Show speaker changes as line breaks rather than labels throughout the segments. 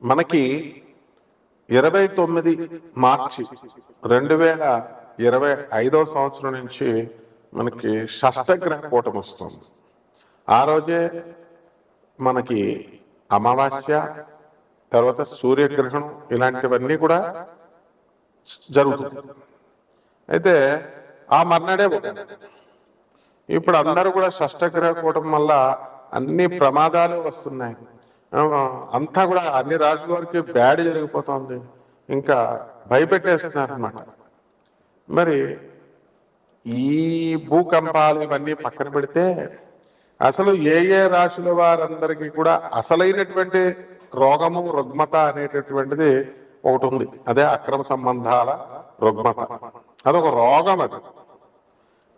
మనకి 29 మార్చి 2025 సంవత్సరం నుంచి మనకి షష్టగ్రహ కూటమి వస్తుంది. ఆ రోజే మనకి అమావాస్య, తర్వాత సూర్యగ్రహణం ఇలాంటివన్నీ కూడా జరుగుతుంది. అయితే ఆ మర్నాడే ఇప్పుడు అందరూ కూడా షష్టగ్రహ కూటమి వల్ల అన్ని ప్రమాదాలు వస్తున్నాయి. అంతా కూడా అన్ని రాజుల వారికి బ్యాడ్ జరిగిపోతుంది, ఇంకా భయపెట్టేస్తున్నారు అన్నమాట. మరి ఈ భూకంపాలు ఇవన్నీ పక్కన పెడితే అసలు ఏ రాశుల వారందరికీ కూడా అసలైనటువంటి రోగము రుగ్మత అనేటటువంటిది ఒకటి ఉంది. అదే అక్రమ సంబంధాల రుగ్మత. అదొక రోగం. అది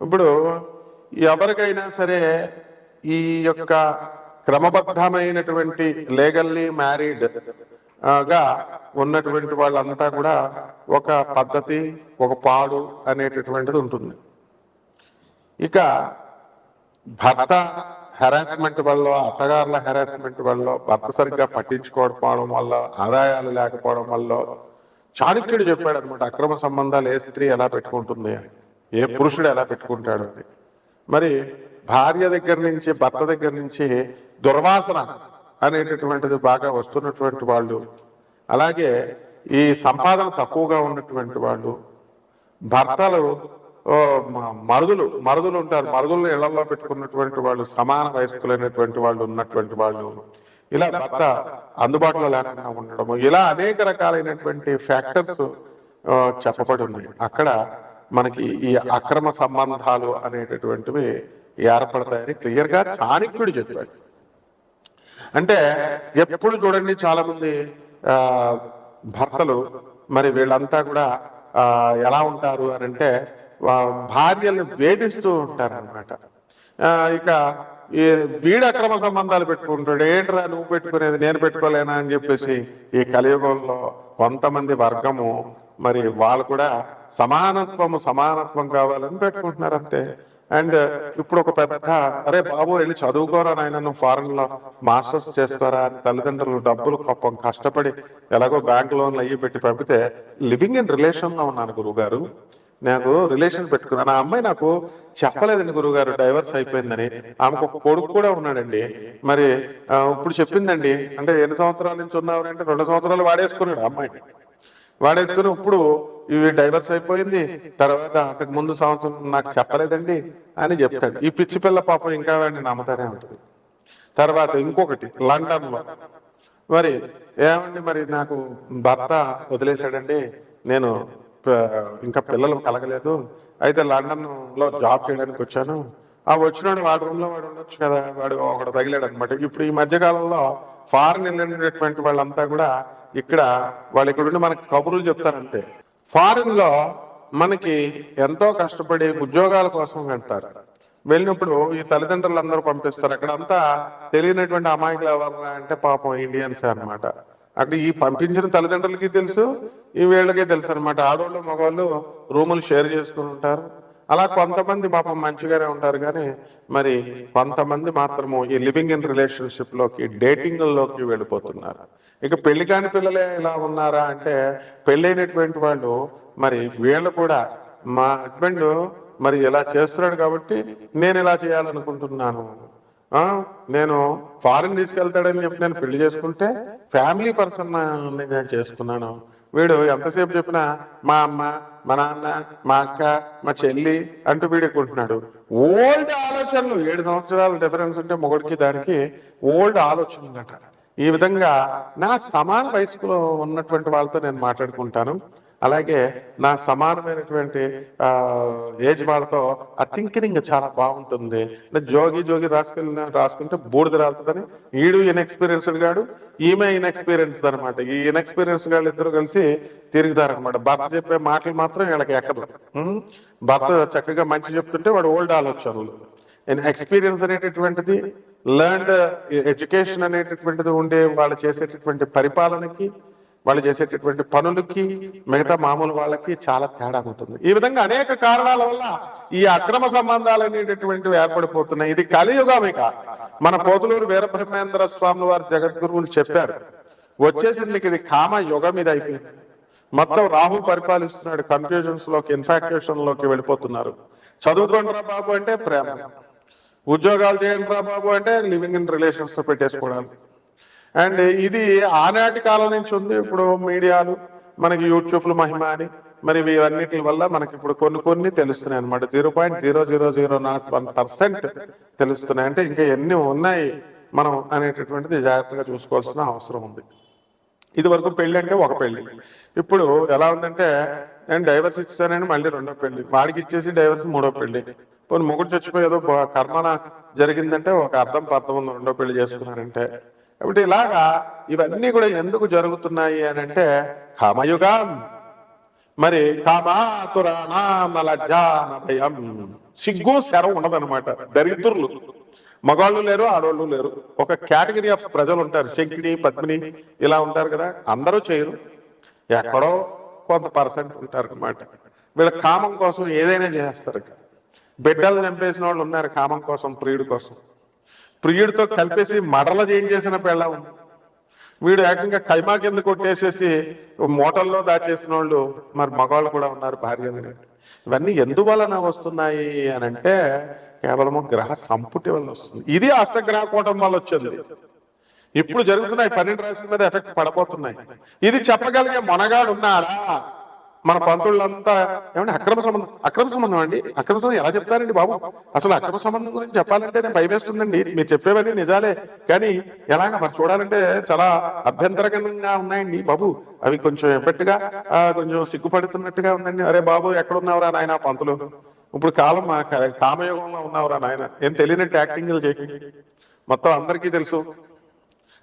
ఇప్పుడు ఎవరికైనా సరే ఈ యొక్క క్రమబద్ధమైనటువంటి లీగల్లీ మ్యారీడ్ గా ఉన్నటువంటి వాళ్ళంతా కూడా ఒక పద్ధతి, ఒక పాడు అనేటటువంటిది ఉంటుంది. ఇక భర్త హెరాస్మెంట్ వల్ల, అత్తగారుల హెరాస్మెంట్ వల్ల, భర్త సరిగ్గా పట్టించుకోకపోవడం వల్ల, ఆదాయాలు లేకపోవడం వల్ల, చాణక్యుడు చెప్పాడు అనమాట, అక్రమ సంబంధాలు ఏ స్త్రీ ఎలా పెట్టుకుంటుంది అని, ఏ పురుషుడు ఎలా పెట్టుకుంటాడు అని. మరి భార్య దగ్గర నుంచి, భర్త దగ్గర నుంచి దుర్వాసన అనేటటువంటిది బాగా వస్తున్నటువంటి వాళ్ళు, అలాగే ఈ సంపాదన తక్కువగా ఉన్నటువంటి వాళ్ళు, భర్తలు మరుదులు ఉంటారు, మరుదులు ఇళ్లలో పెట్టుకున్నటువంటి వాళ్ళు, సమాన వయస్కులైనటువంటి వాళ్ళు ఉన్నటువంటి వాళ్ళు, ఇలా భర్త అందుబాటులో లేకుండా ఉండడము, ఇలా అనేక రకాలైనటువంటి ఫ్యాక్టర్స్ చెప్పబడి ఉన్నాయి. అక్కడ మనకి ఈ అక్రమ సంబంధాలు అనేటటువంటివి ఏర్పడతాయని క్లియర్ గా చాణక్యుడు చెప్పాడు. అంటే ఎప్పుడు చూడండి, చాలా మంది భర్తలు మరి వీళ్ళంతా కూడా ఎలా ఉంటారు అని అంటే భార్యలను వేధిస్తూ ఉంటారు అనమాట. ఇక వీడు అక్రమ సంబంధాలు పెట్టుకుంటాడు, ఏంట్రా నువ్వు పెట్టుకునేది నేను పెట్టుకోలేనా అని చెప్పేసి ఈ కలియుగంలో కొంతమంది వర్గము మరి వాళ్ళు కూడా సమానత్వం కావాలని పెట్టుకుంటున్నారు అంతే. అండ్ ఇప్పుడు ఒక పెద్ద, అరే బాబు వెళ్ళి చదువుకోరా నాయన, నువ్వు ఫారెన్ లో మాస్టర్స్ చేస్తారా అని తల్లిదండ్రులు డబ్బులు పాపం కష్టపడి ఎలాగో బ్యాంక్ లోన్లు అయ్యి పెట్టి పంపితే, లివింగ్ ఇన్ రిలేషన్ లో ఉన్నాను గురువు గారు, నాకు రిలేషన్ పెట్టుకున్నాను, ఆ అమ్మాయి నాకు చెప్పలేదండి గురువు గారు డైవర్స్ అయిపోయిందని, ఆమెకు ఒక కొడుకు కూడా ఉన్నాడండి, మరి ఇప్పుడు చెప్పిందండి, అంటే ఎన్ని సంవత్సరాల నుంచి ఉన్నావు అంటే 2 సంవత్సరాలు వాడేసుకున్నాడు అమ్మాయిని, వాడేసుకుని ఇప్పుడు ఇవి డైవర్స్ అయిపోయింది, తర్వాత అంతకు ముందు సంవత్సరం నాకు చెప్పలేదండి అని చెప్తాడు. ఈ పిచ్చి పిల్ల పాపం ఇంకా వాడిని నమ్ముతానే ఉంటుంది. తర్వాత ఇంకొకటి లండన్ లో, మరి ఏమండి మరి నాకు భర్త వదిలేశాడండి, నేను ఇంకా పిల్లలు కలగలేదు, అయితే లండన్ లో జాబ్ చేయడానికి వచ్చాను, ఆ వచ్చినాడు వాడి రూమ్ లో వాడు ఉండొచ్చు కదా, వాడు ఒకడు తగిలాడు అనమాట. ఇప్పుడు ఈ మధ్య కాలంలో ఫారెన్ వెళ్ళినటువంటి వాళ్ళంతా కూడా ఇక్కడ వాళ్ళు ఇక్కడ ఉండి మనకి కబుర్లు చెప్తారంతే. ఫారెన్ లో మనకి ఎంతో కష్టపడి ఉద్యోగాల కోసం వెళ్తారు, వెళ్ళినప్పుడు ఈ తల్లిదండ్రులు అందరూ పంపిస్తారు, అక్కడ అంతా తెలియనటువంటి అమాయకులు ఎవరు అంటే పాపం ఇండియన్స్ అనమాట. అక్కడ ఈ పంపించిన తల్లిదండ్రులకి తెలుసు, ఈ వీళ్ళకే తెలుసు అనమాట. ఆడవాళ్ళు మగవాళ్ళు రూములు షేర్ చేసుకుని ఉంటారు. అలా కొంతమంది పాపం మంచిగానే ఉంటారు, కానీ మరి కొంతమంది మాత్రము ఈ లివింగ్ ఇన్ రిలేషన్షిప్ లోకి, డేటింగ్ లోకి వెళ్ళిపోతున్నారు. ఇక పెళ్లి కాని పిల్లలే ఇలా ఉన్నారా అంటే, పెళ్ళైనటువంటి వాళ్ళు మరి వీళ్ళు కూడా, మా హస్బెండ్ మరి ఇలా చేస్తున్నాడు కాబట్టి నేను ఇలా చేయాలనుకుంటున్నాను, నేను ఫారెన్ తీసుకెళ్తాడని చెప్పి నేను పెళ్లి చేసుకుంటే ఫ్యామిలీ పర్సన్ నేను చేసుకున్నాను, వీడు ఎంతసేపు చెప్పినా మా అమ్మ, మా నాన్న, మా అక్క, మా చెల్లి అంటూ వీడుకుంటున్నాడు. ఓల్డ్ ఆలోచనలు, 7 సంవత్సరాల డిఫరెన్స్ ఉంటే మొగుడికి దానికి ఓల్డ్ ఆలోచనలు అంట. ఈ విధంగా నా సమాన వయస్కులో ఉన్నటువంటి వాళ్ళతో నేను మాట్లాడుకుంటాను, అలాగే నా సమానమైనటువంటి ఏజ్ వాళ్ళతో ఆ థింకింగ్ చాలా బాగుంటుంది. జోగి రాసుకుంటే బూడిద రాలుతుందని, ఈడు ఇన్ఎక్స్పీరియన్స్డ్ గాడు, ఈమె ఇన్ఎక్స్పీరియన్స్డ్ అనమాట. ఈ ఇన్ఎక్స్పీరియన్స్ గాళ్ళు ఇద్దరు కలిసి తిరుగుతారనమాట. భర్త చెప్పే మాటలు మాత్రం వీళ్ళకి ఎక్కదు. భర్త చక్కగా మంచి చెప్తుంటే వాడు ఓల్డ్ ఆలోచనలు. ఎక్స్పీరియన్స్ అనేటటువంటిది, లర్న్డ్ ఎడ్యుకేషన్ అనేటటువంటిది ఉండే వాళ్ళు చేసేటటువంటి పరిపాలనకి, వాళ్ళు చేసేటటువంటి పనులకి మిగతా మామూలు వాళ్ళకి చాలా తేడా ఉంటుంది. ఈ విధంగా అనేక కారణాల వల్ల ఈ అక్రమ సంబంధాలు అనేటటువంటివి ఏర్పడిపోతున్నాయి. ఇది కలియుగం. ఇక మన పోతులూరు వీరబ్రహ్మేంద్ర స్వామి వారి జగద్గురువులు చెప్పారు, వచ్చేసింది ఇది కామ యుగం మీద అయిపోయింది. మొత్తం రాహు పరిపాలిస్తున్నాడు, కన్ఫ్యూజన్స్ లోకి, ఇన్ఫాక్చుయేషన్ లోకి వెళ్ళిపోతున్నారు. చదువుకోండిరా బాబు అంటే ప్రేమ, ఉద్యోగాలు చేయండి రా బాబు అంటే లివింగ్ ఇన్ రిలేషన్స్ పెట్టేసుకోవడానికి. అండ్ ఇది ఆనాటి కాలం నుంచి ఉంది. ఇప్పుడు మీడియాలు మనకి యూట్యూబ్లు మహిమ అని మరి ఇవన్నిటి వల్ల మనకి ఇప్పుడు కొన్ని తెలుస్తున్నాయి అనమాట. 0.0001% తెలుస్తున్నాయి. అంటే ఇంకా ఎన్ని ఉన్నాయి మనం అనేటటువంటిది జాగ్రత్తగా చూసుకోవాల్సిన అవసరం ఉంది. ఇది వరకు పెళ్లి అంటే ఒక పెళ్లి, ఇప్పుడు ఎలా ఉందంటే నేను డైవర్స్ ఇస్తానని మళ్ళీ రెండో పెళ్లి, వాడికి ఇచ్చేసి డైవర్స్ మూడో పెళ్లి. కొన్ని మొగుడు చచ్చిపోయేదో కర్మన జరిగిందంటే ఒక అర్థం ఉంది రెండో పెళ్లి చేసుకున్నారంటే. కాబట్టి ఇలాగా ఇవన్నీ కూడా ఎందుకు జరుగుతున్నాయి అని అంటే కామయుగం. మరి కామాతురాణం సిగ్గు శరం ఉండదన్నమాట. దరిద్రులు మగాళ్ళు లేరు, ఆడవాళ్ళు లేరు, ఒక కేటగిరీ ఆఫ్ ప్రజలు ఉంటారు. శంకిని, పద్మిని ఇలా ఉంటారు కదా, అందరూ చేయరు, ఎక్కడో కొంత పర్సెంట్ ఉంటారు అనమాట. వీళ్ళ కామం కోసం ఏదైనా చేస్తారు. బిడ్డలు చంపేసిన వాళ్ళు ఉన్నారు కామం కోసం, ప్రియుడి కోసం. ప్రియుడితో కలిపేసి మడల చేసిన పెళ్ళం, వీడు ఏకంగా కైమా కింద కొట్టేసేసి మోటల్లో దాచేసిన వాళ్ళు మరి మగవాళ్ళు కూడా ఉన్నారు, భార్యలు. ఇవన్నీ ఎందువలన వస్తున్నాయి అని అంటే కేవలము గ్రహ సంపుటి వల్ల వస్తుంది. ఇది అష్టగ్రహ కూటం వల్ల వచ్చింది. ఇప్పుడు జరుగుతున్నాయి 12 రాశుల మీద ఎఫెక్ట్ పడబోతున్నాయి. ఇది చెప్పగలిగే మొనగాడు ఉన్నారా? మన పంతుళ్ళంతా ఏమంటే అక్రమ సంబంధం అండి, అక్రమ సంబంధం ఎలా చెప్తారండి బాబు? అసలు అక్రమ సంబంధం గురించి చెప్పాలంటే నేను భయమేస్తుందండి. మీరు చెప్పేవన్నీ నిజాలే, కానీ ఎలాగ మరి చూడాలంటే చాలా అభ్యంతరకరంగా ఉన్నాయండి బాబు. అవి కొంచెం ఎఫెక్ట్గా కొంచెం సిగ్గుపడుతున్నట్టుగా ఉందండి. అరే బాబు ఎక్కడున్నావురా నాయన పంతులు, ఇప్పుడు కాలం కామయోగంలో ఉన్నావురా నాయన, ఏం తెలియనట్టు యాక్టింగ్లు చేయి. మొత్తం అందరికీ తెలుసు.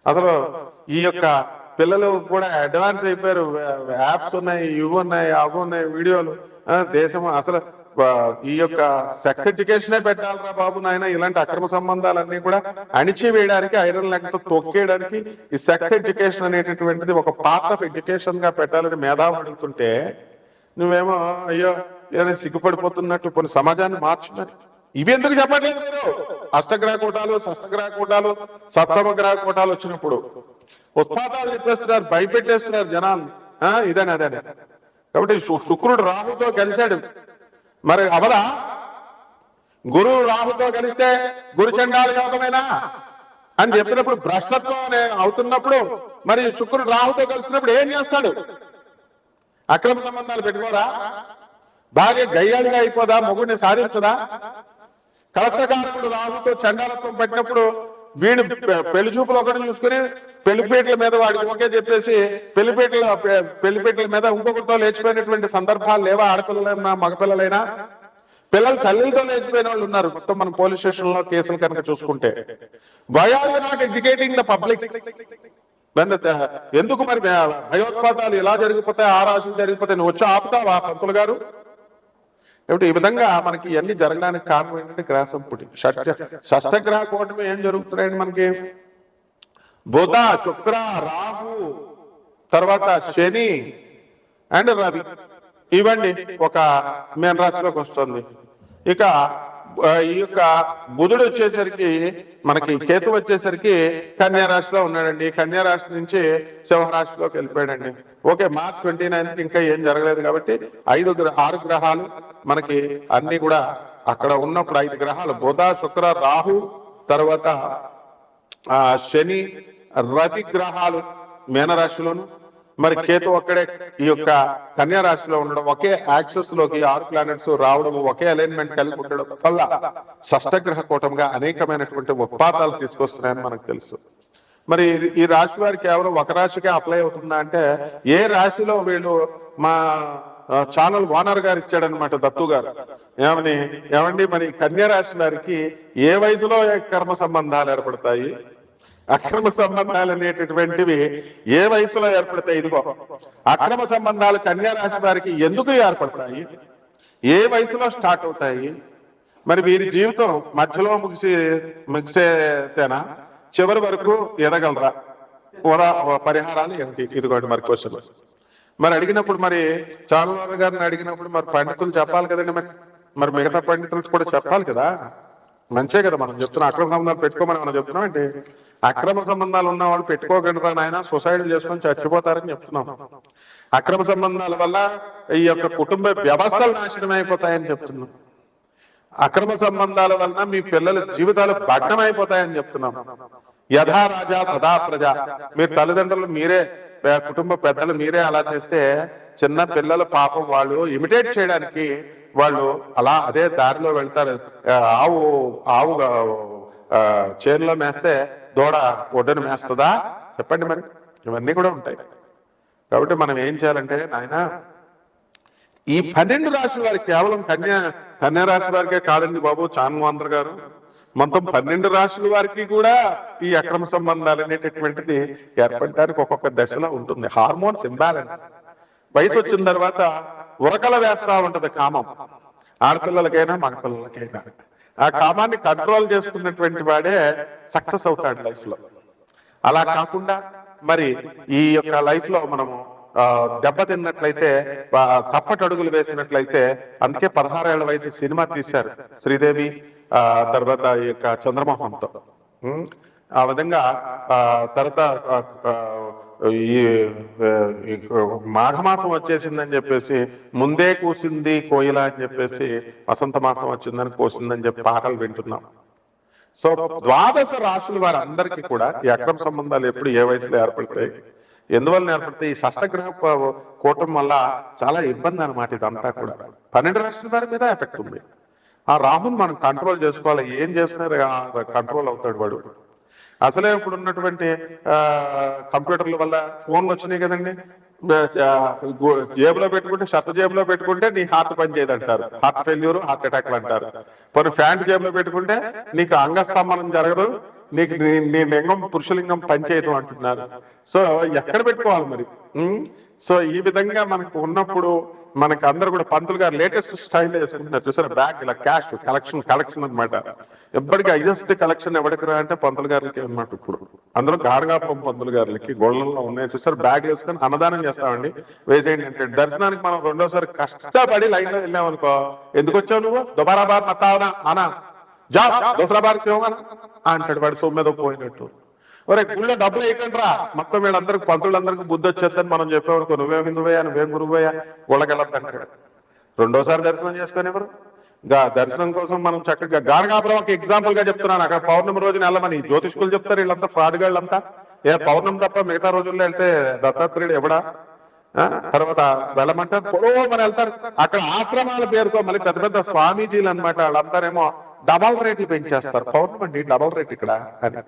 అసలు ఈ యొక్క పిల్లలు కూడా అడ్వాన్స్ అయిపోయారు. యాప్స్ ఉన్నాయి, ఇవి ఉన్నాయి, అవి ఉన్నాయి, వీడియోలు. దేశం అసలు ఈ యొక్క సెక్స్ ఎడ్యుకేషనే పెట్టాలరా బాబు నాయన. ఇలాంటి అక్రమ సంబంధాలన్నీ కూడా అణిచివేయడానికి, ఐరన్ లెక్కతో తొక్కేయడానికి ఈ సెక్స్ ఎడ్యుకేషన్ అనేటటువంటిది ఒక పార్ట్ ఆఫ్ ఎడ్యుకేషన్ గా పెట్టాలని మేధావులు అడుగుతుంటే నువ్వేమో అయ్యో ఏదైనా సిగ్గుపడిపోతున్నట్టు కొన్ని సమాజాన్ని మార్చున్నారు. ఇవి ఎందుకు చెప్పట్లేదు మీరు? అష్టగ్రహ కూటాలు, షష్టగ్రహ కూటాలు, సప్తమ గ్రహ కూటాలు వచ్చినప్పుడు ఉత్పాతాలు చెప్పేస్తున్నారు, భయపెట్టేస్తున్నారు జనాలు. ఇదని అదే. కాబట్టి శుక్రుడు రాహుతో కలిశాడు, మరి అవదా? గురువు రాహుతో కలిస్తే గురు చండాల యోగమేనా అని చెప్పినప్పుడు, భ్రష్టత్వం అవుతున్నప్పుడు మరి శుక్రుడు రాహుతో కలిసినప్పుడు ఏం చేస్తాడు? అక్రమ సంబంధాలు పెట్టుకోరా? భార్య గయ్యాడిగా అయిపోదా? మొగుడిని సాధించదా? కలత్రకారకుడు రాహుతో చండాలత్వం పెట్టినప్పుడు వీడు పెళ్లి చూపులు ఒకటి చూసుకుని పెళ్లిపేటల మీద వాడికి ఓకే చెప్పేసి పెళ్లిపేటల మీద ఇంకొకరితో లేచిపోయినటువంటి సందర్భాలు లేవా? ఆడపిల్లలైనా మగపిల్లలైనా పిల్లలు తల్లితో లేచిపోయిన వాళ్ళు ఉన్నారు. మొత్తం మనం పోలీస్ స్టేషన్ లో కేసులు కనుక చూసుకుంటే. Why are you not educating the public? ఎందుకు మరి భయోత్పాతాలు ఇలా జరిగిపోతాయి, ఆ రాశులు జరిగిపోతాయి, నువ్వు వచ్చి ఆపుతావా పంతులు గారు? కాబట్టి ఈ విధంగా మనకి ఇవన్నీ జరగడానికి కారణం ఏంటంటే గ్రహ సంపుటి. షష్టగ్రహ కూటమి ఏం జరుగుతున్నాయండి మనకి? బుధ, శుక్ర, రాహు, తర్వాత శని అండ్ రవి, ఇవ్వండి ఒక మీన రాశిలోకి వస్తుంది. ఇక ఈ యొక్క బుధుడు వచ్చేసరికి మనకి, కేతు వచ్చేసరికి కన్యా రాశిలో ఉన్నాడండి. కన్యా రాశి నుంచి సింహరాశిలోకి వెళ్ళిపోయాడండి. ఓకే, March 29th ఇంకా ఏం జరగలేదు కాబట్టి 6 గ్రహాలు మనకి అన్ని కూడా అక్కడ ఉన్నప్పుడు 5 గ్రహాలు బుధ, శుక్ర, రాహు, తర్వాత శని, రవి గ్రహాలు మీనరాశిలోను, మరి కేతు ఒక్కడే ఈ యొక్క కన్యా రాశిలో ఉండడం, ఒకే యాక్సెస్ లోకి 6 ప్లానెట్స్ రావడం, ఒకే అలైన్మెంట్ కలిగి ఉండడం వల్ల షష్టగ్రహ కూటంగా అనేకమైనటువంటి ఉత్పాతాలు తీసుకొస్తున్నాయని మనకు తెలుసు. మరి ఈ రాశి వారికి కేవలం ఒక రాశికే అప్లై అవుతుందా అంటే, ఏ రాశిలో వీళ్ళు మా ఛానల్ ఓనర్ గారు ఇచ్చాడనమాట, దత్తు గారు. ఏమండి మరి కన్యా రాశి వారికి ఏ వయసులో కర్మ సంబంధాలు ఏర్పడతాయి, అక్రమ సంబంధాలు అనేటటువంటివి ఏ వయసులో ఏర్పడతాయి? ఇదిగో అక్రమ సంబంధాలు కన్యా రాశి వారికి ఎందుకు ఏర్పడతాయి, ఏ వయసులో స్టార్ట్ అవుతాయి, మరి వీరి జీవితం మధ్యలో ముగిసేతేనా, చివరి వరకు ఎదగలరా, పరిహారాలు ఏమిటి? ఇదిగోండి మరి క్వశ్చన్. మరి అడిగినప్పుడు మరి చాలావారు గారిని అడిగినప్పుడు మరి పండితులు చెప్పాలి కదండి, మరి మిగతా పండితులు కూడా చెప్పాలి కదా. మంచే కదా మనం చెప్తున్నాం. అక్రమ సంబంధాలు పెట్టుకోమని మనం చెప్తున్నాం అంటే అక్రమ సంబంధాలు ఉన్న వాళ్ళు పెట్టుకోకుండా నాయన సొసైటీలు చేసుకొని చచ్చిపోతారని చెప్తున్నాం. అక్రమ సంబంధాల వల్ల ఈ యొక్క కుటుంబ వ్యవస్థలు నాశనం అయిపోతాయని చెప్తున్నాం. అక్రమ సంబంధాల వలన మీ పిల్లల జీవితాలు భగ్నం అయిపోతాయని చెప్తున్నాం. యథా రాజా తథా ప్రజ. మీరు తల్లిదండ్రులు మీరే, కుటుంబ పెద్దలు మీరే అలా చేస్తే చిన్న పిల్లల పాపం వాళ్ళు ఇమిటేట్ చేయడానికి వాళ్ళు అలా అదే దారిలో వెళ్తారు. ఆవు ఆవు చేనులో మేస్తే దూడ ఒడ్డును మేస్తుందా చెప్పండి? మరి ఇవన్నీ కూడా ఉంటాయి. కాబట్టి మనం ఏం చేయాలంటే నాయన ఈ 12 రాశుల వారికి, కేవలం కన్యా రాశి వారికే కాదండి బాబు చాన్వాంధ్ర గారు, మొత్తం 12 రాశుల వారికి కూడా ఈ అక్రమ సంబంధాలు అనేటటువంటిది ఏర్పడడానికి ఒక్కొక్క దశలో ఉంటుంది. Hormones imbalance. వయసు వచ్చిన తర్వాత ఉరకల వేస్తా ఉంటది కామం, ఆడపిల్లలకైనా మగపిల్లలకైనా. ఆ కామాన్ని కంట్రోల్ చేసుకున్నటువంటి వాడే సక్సెస్ అవుతాడు లైఫ్ లో. అలా కాకుండా మరి ఈ యొక్క లైఫ్ లో మనము దెబ్బతిన్నట్లయితే, తప్పటడుగులు వేసినట్లయితే, అందుకే 16 ఏళ్ల వయసు సినిమా తీశారు శ్రీదేవి తర్వాత ఈ యొక్క చంద్రమోహన్తో. ఆ విధంగా తర్వాత ఈ మాఘమాసం వచ్చేసిందని చెప్పేసి ముందే కూసింది కోయిల అని చెప్పేసి వసంత మాసం వచ్చిందని కోసిందని చెప్పి పాటలు వింటున్నాం. సో 12 రాశుల వారు అందరికీ కూడా ఈ అక్రమ సంబంధాలు ఎప్పుడు ఏ వయసులో ఏర్పడతాయి, ఎందువల్ల ఏర్పడతాయి? ఈ షష్టగ్రహ కూటం వల్ల చాలా ఇబ్బంది అనమాట. ఇదంతా కూడా 12 రాశుల వారి మీద ఎఫెక్ట్ ఉంది. ఆ రాహుని మనం కంట్రోల్ చేసుకోవాలి. ఏం చేస్తున్నారు కంట్రోల్ అవుతాడు వాడు. అసలే ఇప్పుడు ఉన్నటువంటి కంప్యూటర్ల వల్ల ఫోన్లు వచ్చినాయి కదండి. జేబులో పెట్టుకుంటే, షర్ట్ జేబులో పెట్టుకుంటే నీ హార్ట్ పని చేయదంటారు, హార్ట్ ఫెయిల్యూర్, హార్ట్ అటాక్లు అంటారు. కొన్ని ప్యాంట్ జేబులో పెట్టుకుంటే నీకు అంగస్తంభనం జరగదు, నీకు నీ లింగం పురుషలింగం పనిచేయటం అంటున్నారు. సో ఎక్కడ పెట్టుకోవాలి మరి? సో ఈ విధంగా మనకు ఉన్నప్పుడు మనకి అందరు కూడా పంతులు గారు లేటెస్ట్ స్టైల్ వేసుకుంటున్నారు చూసారా, బ్యాగ్ ఇలా క్యాష్ కలెక్షన్ అనమాట. ఎప్పటికీ హైయెస్ట్ కలెక్షన్ ఎవరికి రా అంటే పంతులు గారికి అనమాట. ఇప్పుడు అందులో గాడగాపురం పంతులు గారికి గోళ్ళల్లో ఉన్నాయి చూసారు, బ్యాగ్ వేసుకొని అన్నదానం చేస్తామండి, వేసేయండి అంటే. దర్శనానికి మనం రెండోసారి కష్టపడి లైన్ లో వెళ్ళామనుకో, ఎందుకు వచ్చావు నువ్వు, దుబారా బార్ మతావనా అనా జా దోసరా బార్ అంటాడు వాడు సొమ్మెదో పోయినట్టు. ఒరే గుళ్ళో డబ్బులు వేయకండి రా, మొత్తం వీళ్ళందరికి పంతులందరికీ బుద్ధి వచ్చేద్దని మనం చెప్పేవాడుకో, నువ్వేం హిందువయ్యా, నువ్వేం గురువయ్యా, గుళ్ళకెళ్ళొద్దంటాడు. రెండోసారి దర్శనం చేసుకొని ఎవరు దర్శనం కోసం మనం చక్కగా గానగాపురం ఒక ఎగ్జాంపుల్ గా చెప్తున్నాను. అక్కడ పౌర్ణమి రోజున వెళ్ళమని జ్యోతిష్కులు చెప్తారు, వీళ్ళంతా ఫ్రాడ్ గాళ్ళంతా. పౌర్ణమి తప్ప మిగతా రోజుల్లో వెళ్తే దత్తాత్రేయుడు ఎవడా? తర్వాత వెళ్ళమంటారు పొడవమని వెళ్తారు. అక్కడ ఆశ్రమాల పేరుతో మళ్ళీ పెద్ద పెద్ద స్వామీజీలు అనమాట, వాళ్ళంతారేమో డబల్ రేట్లు పెంచేస్తారు. పౌర్ణమి అండి డబల్ రేట్ ఇక్కడ అని.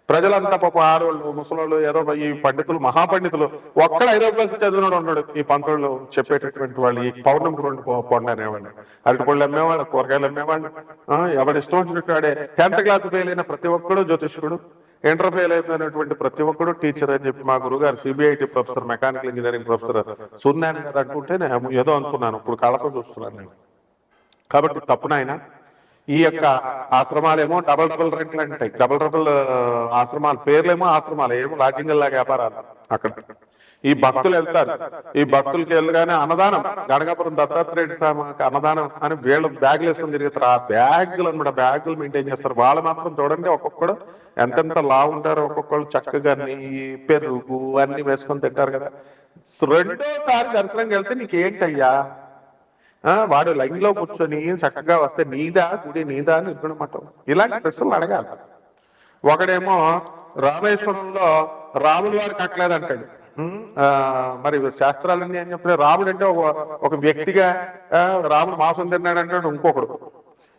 ప్రజలంతా పాప ఆడవాళ్ళు ముసలోళ్ళు ఏదో ఈ పండితులు మహాపండితులు ఒక్కడ 5వ క్లాస్ చదివినాడు ఉన్నాడు. ఈ పంతులు చెప్పేటటువంటి వాళ్ళు ఈ పౌర్ణమికి 2 పండు అనేవాళ్ళు, అరటిపళ్ళు అమ్మేవాళ్ళు, కూరగాయలు అమ్మేవాళ్ళు, ఎవరి ఇష్టం వచ్చినట్టు వాడే. 10th క్లాస్ ఫెయిల్ అయిన ప్రతి ఒక్కడు జ్యోతిష్కుడు, ఇంటర్ ఫెయిల్ అయిపోయినటువంటి ప్రతి ఒక్కడు టీచర్ అని చెప్పి మా గురుగారు CBIT professor, mechanical engineering professor Suryanarayana గారు అంటుంటే ఏదో అనుకున్నాను, ఇప్పుడు కళ్ళతో చూస్తున్నాను నేను. కాబట్టి తప్పునైనా ఈ యొక్క ఆశ్రమాలేమో డబల్ రెంట్లు అంటాయి, డబల్ ఆశ్రమాలు పేర్లేమో ఆశ్రమాలు, ఏమో లాడ్జింగ్ లాగా వ్యాపారాలు. అక్కడ ఈ భక్తులు వెళ్తారు, ఈ భక్తులకి వెళ్ళగానే అన్నదానం, గణగాపురం దత్తాత్రేయుడు స్వామికి అన్నదానం అని వీళ్ళు బ్యాగులు వేసుకొని తిరుగుతారు. ఆ బ్యాగులు అనమాట, బ్యాగులు మెయింటైన్ చేస్తారు. వాళ్ళు మాత్రం చూడండి ఒక్కొక్కడు ఎంతెంత లావు ఉంటారో, ఒక్కొక్కళ్ళు చక్కగా నెయ్యి పెరుగు అన్ని వేసుకొని తింటారు కదా. రెండోసారి దర్శనంకి వెళ్తే నీకేంటయ్యా, వాడు లైన్ లో కూర్చొని చక్కగా వస్తే నీదా గుడి నీదా అని ఇద్దనమాట. ఇలాంటి ప్రశ్నలు అడగాలి. ఒకడేమో రామేశ్వరంలో రాముల వారు కట్టలేదు అంటాడు. మరి శాస్త్రాలన్నీ అని చెప్పిన రాముడు అంటే ఒక వ్యక్తిగా రాముడు మాంసం తిన్నాడు అంటాడు ఇంకొకడు.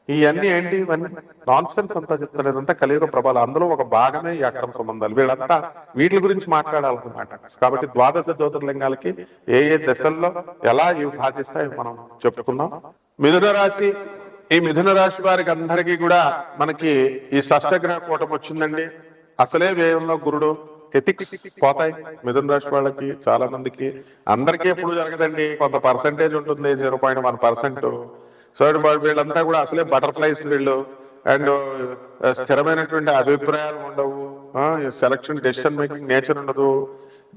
ఇవన్నీ ఏంటి, ఇవన్నీ నాన్ సెన్స్ అంతా చెప్తాడు. ఇదంతా కలియుగ ప్రభావం, అందులో ఒక భాగమే ఈ అక్రమ సంబంధాలు. వీళ్ళంతా వీటి గురించి మాట్లాడాలన్నమాట. కాబట్టి 12 జ్యోతిర్లింగాలకి ఏ ఏ దశల్లో ఎలా ఇవి బాధిస్తాయో మనం చెప్పుకున్నాం. మిథున రాశి, ఈ మిథున రాశి వారికి అందరికీ కూడా మనకి ఈ షష్టగ్రహ కూటమి వచ్చిందండి. అసలే వ్యయంలో గురుడు, ఎథిక్స్ పోతాయి మిథున రాశి వాళ్ళకి. చాలా మందికి, అందరికీ ఎప్పుడు జరగదండి, కొంత పర్సంటేజ్ ఉంటుంది, 0.1%. సో వీళ్ళంతా కూడా అసలే బటర్ఫ్లైస్ వీళ్ళు. అండ్ స్థిరమైనటువంటి అభిప్రాయాలు ఉండవు, సెలక్షన్ డెసిషన్ మేకింగ్ నేచర్ ఉండదు.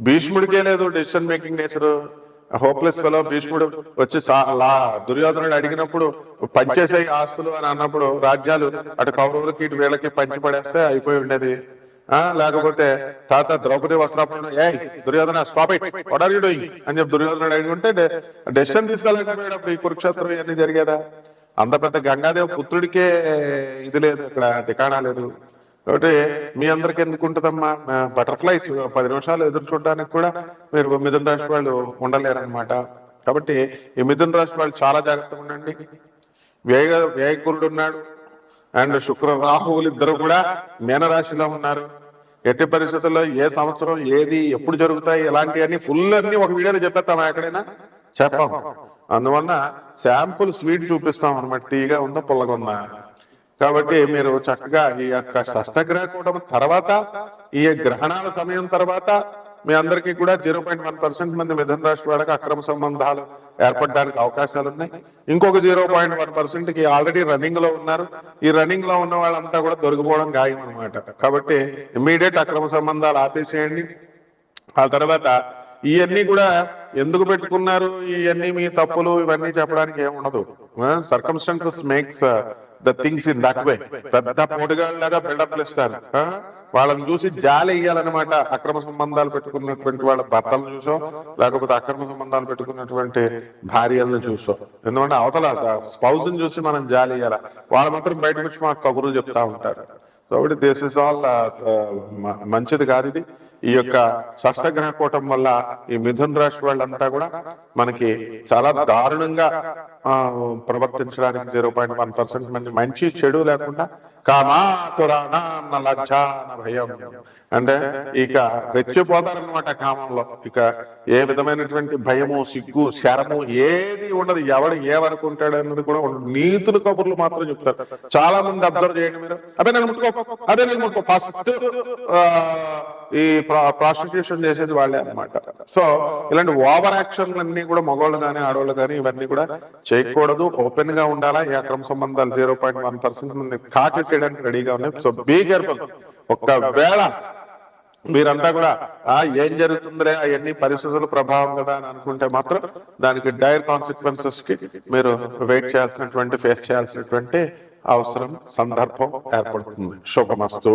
భీష్ముడికే లేదు decision making nature. Hopeless fellow భీష్ముడు వచ్చి దుర్యోధనుడు అడిగినప్పుడు పంచేసే ఆస్తులు అని అన్నప్పుడు రాజ్యాలు అటు కౌరవులకి ఇటు వీళ్ళకి పంచి పడేస్తే అయిపోయి ఉండేది. లేకపోతే తాత ద్రౌపది వస్త్రాపరణ ఏ Duryodhana stop it what are you doing అని చెప్పి దుర్యోధనుడు అడిగి ఉంటే డెసిషన్ తీసుకోలేకపోయాడు. ఈ కురుక్షేత్రం ఇవన్నీ జరిగేదా? అంత పెద్ద గంగాదేవి పుత్రుడికే ఇది లేదు, ఇక్కడ దికాణా లేదు. కాబట్టి మీ అందరికి ఎందుకు ఉంటుందమ్మా బటర్ఫ్లైస్ 10 నిమిషాలు ఎదురు చూడడానికి కూడా మీరు మిథున రాశి వాళ్ళు ఉండలేరన్నమాట. కాబట్టి ఈ మిథున రాశి వాళ్ళు చాలా జాగ్రత్తగా ఉండండి. వ్యయకురుడు ఉన్నాడు అండ్ శుక్ర రాహువులు ఇద్దరు కూడా మీనరాశిలో ఉన్నారు. ఎట్టి పరిస్థితుల్లో ఏ సంవత్సరం ఏది ఎప్పుడు జరుగుతాయి ఇలాంటివన్నీ ఫుల్ అన్ని ఒక వీడియోలో చెప్పేస్తామా? ఎక్కడైనా చెప్పాము. అందువల్ల శాంపుల్ స్వీట్ చూపిస్తాం అనమాట, తీగా ఉందా పుల్లగా ఉందా. కాబట్టి మీరు చక్కగా ఈ యొక్క షష్టగ్రహ కూటమి తర్వాత ఈ గ్రహణాల సమయం తర్వాత మీ అందరికీ కూడా 0.1% మంది మిథున రాశి వాళ్ళకి అక్రమ సంబంధాలు ఏర్పడడానికి అవకాశాలు ఉన్నాయి. ఇంకొక 0.1%కి ఆల్రెడీ రన్నింగ్ లో ఉన్నారు. ఈ రన్నింగ్ లో ఉన్న వాళ్ళంతా కూడా దొరికిపోవడం ఖాయం అనమాట. కాబట్టి ఇమ్మీడియట్ అక్రమ సంబంధాలు ఆపేసేయండి. ఆ తర్వాత ఇవన్నీ కూడా ఎందుకు పెట్టుకున్నారు, ఇవన్నీ మీ తప్పులు ఇవన్నీ చెప్పడానికి ఏముండదు. Circumstances makes the things in that way. పెద్ద పోటుగాళ్ళలాగా బిల్డప్లు ఇస్తారు. వాళ్ళని చూసి జాలి ఇయ్యాలన్నమాట. అక్రమ సంబంధాలు పెట్టుకున్నటువంటి వాళ్ళ భర్తలను చూసో లేకపోతే అక్రమ సంబంధాలు పెట్టుకున్నటువంటి భార్యలను చూసో, ఎందుకంటే అవతల స్పౌస్ ని చూసి మనం జాలి ఇయ్యాల. వాళ్ళు మాత్రం బయటకు వచ్చి మాకు కబుర్లు చెప్తా ఉంటారు. కాబట్టి దిస్ ఇస్ ఆల్ మంచిది కాదు ఇది. ఈ యొక్క షష్టగ్రహ కూటం వల్ల ఈ మిథున రాశి వాళ్ళంతా కూడా మనకి చాలా దారుణంగా ప్రవర్తించడానికి 0.1% మంది మంచి చెడు లేకుండా కామాతురాన్న లజ్జాన భయం అంటే ఇక రెచ్చిపోతారనమాట కామంలో. ఇక ఏ విధమైనటువంటి భయము సిగ్గు శరము ఏది ఉండదు. ఎవడు ఏమనుకుంటాడు అన్నది కూడా ఉండదు. నీతులు కబుర్లు మాత్రం చెప్తారు. చాలా మంది అబ్జర్వ్ చేయండి మీరు. అదే నేను ముట్టుకో ఫస్ట్ ఈ ప్రాస్టిట్యూషన్ చేసేది వాళ్ళే అనమాట. సో ఇలాంటి ఓవర్ యాక్షన్లు అన్ని కూడా మగవాళ్ళు కానీ ఆడవాళ్ళు కానీ ఇవన్నీ కూడా చేయకూడదు. ఓపెన్ గా ఉండాలా. ఈ అక్రమ సంబంధాలు 0.1% మంది కాకేసేయడానికి రెడీగా ఉన్నాయి. So be careful. ఒకవేళ మీరంతా కూడా ఏం జరుగుతుందిలే అవన్నీ పరిస్థితుల ప్రభావం కదా అని అనుకుంటే మాత్రం దానికి డైర్ కాన్సిక్వెన్సెస్ కి మీరు వెయిట్ చేయాల్సినటువంటి ఫేస్ చేయాల్సినటువంటి అవసరం సందర్భం ఏర్పడుతుంది. శుభమస్తు.